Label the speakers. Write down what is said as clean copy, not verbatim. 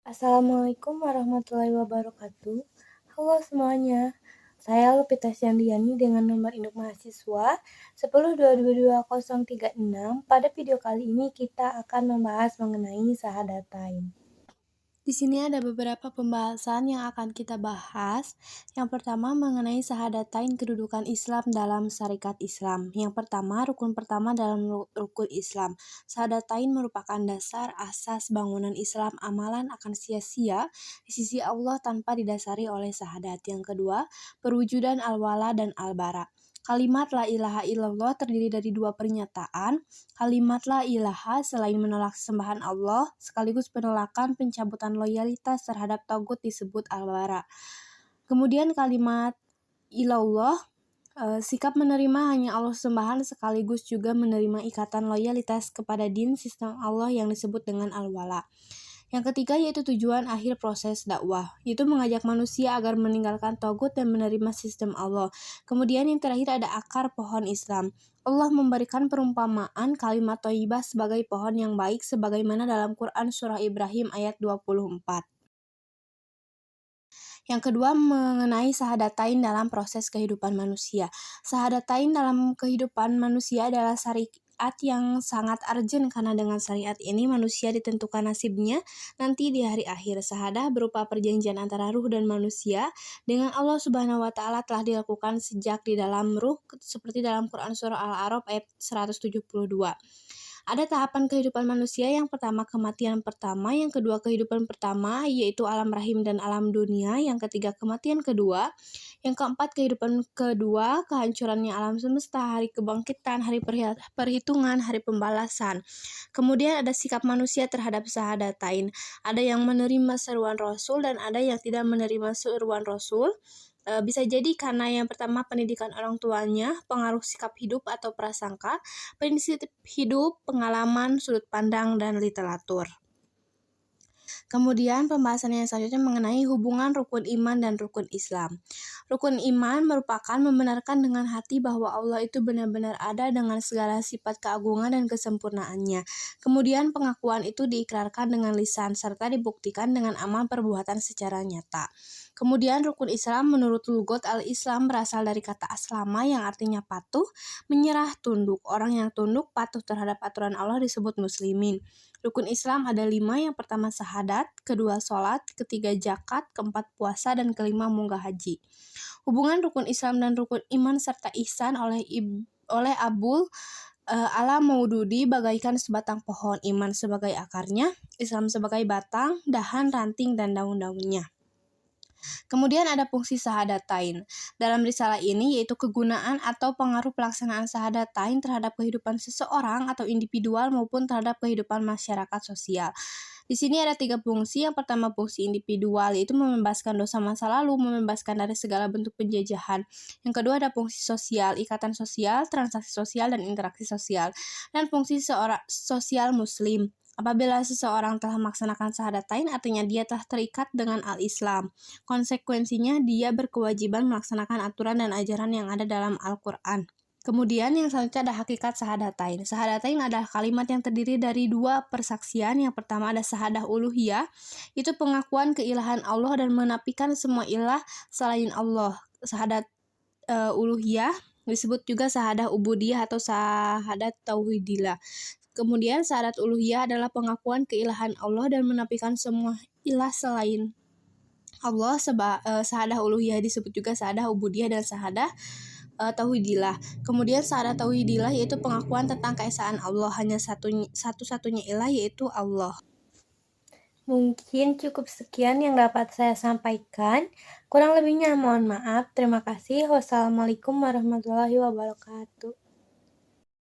Speaker 1: Assalamualaikum warahmatullahi wabarakatuh. Halo semuanya, saya Lupita Syandiani dengan nomor induk mahasiswa 10222036. Pada video kali ini kita akan membahas mengenai Syahadatain. Di sini ada beberapa pembahasan yang akan kita bahas. Yang pertama mengenai Syahadatain kedudukan Islam dalam syarikat Islam. Yang pertama, rukun pertama dalam rukun Islam. Syahadatain merupakan dasar asas bangunan Islam. Amalan akan sia-sia di sisi Allah tanpa didasari oleh syahadat. Yang kedua, perwujudan al-wala dan al-bara. Kalimat la ilaha illallah terdiri dari dua pernyataan. Kalimat la ilaha selain menolak sembahan Allah, sekaligus penolakan pencabutan loyalitas terhadap tagut disebut al-bara. Kemudian kalimat ilallah, sikap menerima hanya Allah sembahan sekaligus juga menerima ikatan loyalitas kepada din sistem Allah yang disebut dengan al-wala. Yang ketiga yaitu tujuan akhir proses dakwah, yaitu mengajak manusia agar meninggalkan tagut dan menerima sistem Allah. Kemudian yang terakhir ada akar pohon Islam. Allah memberikan perumpamaan kalimat thayyibah sebagai pohon yang baik sebagaimana dalam Quran surah Ibrahim ayat 24. Yang kedua mengenai syahadatain dalam proses kehidupan manusia. Syahadatain dalam kehidupan manusia adalah syariat yang sangat urgent karena dengan syariat ini manusia ditentukan nasibnya nanti di hari akhir. Syahadah berupa perjanjian antara ruh dan manusia dengan Allah Subhanahu wa taala telah dilakukan sejak di dalam ruh seperti dalam Quran surah Al-A'raf ayat 172. Ada tahapan kehidupan manusia, yang pertama kematian pertama, yang kedua kehidupan pertama yaitu alam rahim dan alam dunia, yang ketiga kematian kedua, yang keempat kehidupan kedua, kehancurannya alam semesta, hari kebangkitan, hari perhitungan, hari pembalasan. Kemudian ada sikap manusia terhadap syahadatain. Ada yang menerima seruan Rasul dan ada yang tidak menerima seruan Rasul. Bisa jadi karena yang pertama pendidikan orang tuanya, pengaruh sikap hidup atau prasangka, prinsip hidup, pengalaman, sudut pandang, dan literatur. Kemudian pembahasan yang selanjutnya mengenai hubungan rukun iman dan rukun Islam. Rukun iman merupakan membenarkan dengan hati bahwa Allah itu benar-benar ada dengan segala sifat keagungan dan kesempurnaannya. Kemudian pengakuan itu diikrarkan dengan lisan serta dibuktikan dengan amal perbuatan secara nyata. Kemudian rukun Islam menurut lugot al-Islam berasal dari kata aslama yang artinya patuh, menyerah, tunduk. Orang yang tunduk patuh terhadap aturan Allah disebut muslimin. Rukun Islam ada 5, yang pertama syahadat, kedua sholat, ketiga zakat, keempat puasa, dan kelima munggah haji. Hubungan rukun Islam dan rukun iman serta ihsan oleh Abul Ala Maududi bagaikan sebatang pohon, iman sebagai akarnya, Islam sebagai batang, dahan, ranting, dan daun-daunnya. Kemudian ada fungsi syahadatain. Dalam risalah ini yaitu kegunaan atau pengaruh pelaksanaan syahadatain terhadap kehidupan seseorang atau individual maupun terhadap kehidupan masyarakat sosial. Di sini ada 3 fungsi. Yang pertama fungsi individual yaitu membebaskan dosa masa lalu, membebaskan dari segala bentuk penjajahan. Yang kedua ada fungsi sosial, ikatan sosial, transaksi sosial, dan interaksi sosial. Dan fungsi seorang sosial muslim. Apabila seseorang telah melaksanakan syahadatain, artinya dia telah terikat dengan al-Islam. Konsekuensinya, dia berkewajiban melaksanakan aturan dan ajaran yang ada dalam Al-Quran. Kemudian yang selanjutnya ada hakikat syahadatain. Syahadatain adalah kalimat yang terdiri dari 2 persaksian. Yang pertama ada syahadah uluhiyah, itu pengakuan keilahan Allah dan menafikan semua ilah selain Allah. Syahadat uluhiyah disebut juga syahadah ubudiyah atau syahadat tauhidillah. Kemudian syahadat uluhiyah adalah pengakuan keilahan Allah dan menafikan semua ilah selain Allah. Syahadah uluhiyah disebut juga syahadah ubudiyah dan syahadah tauhidillah. Kemudian syahadah tauhidillah yaitu pengakuan tentang keesaan Allah, hanya satu-satunya ilah yaitu Allah. Mungkin cukup sekian yang dapat saya sampaikan. Kurang lebihnya mohon maaf. Terima kasih. Wassalamualaikum warahmatullahi wabarakatuh.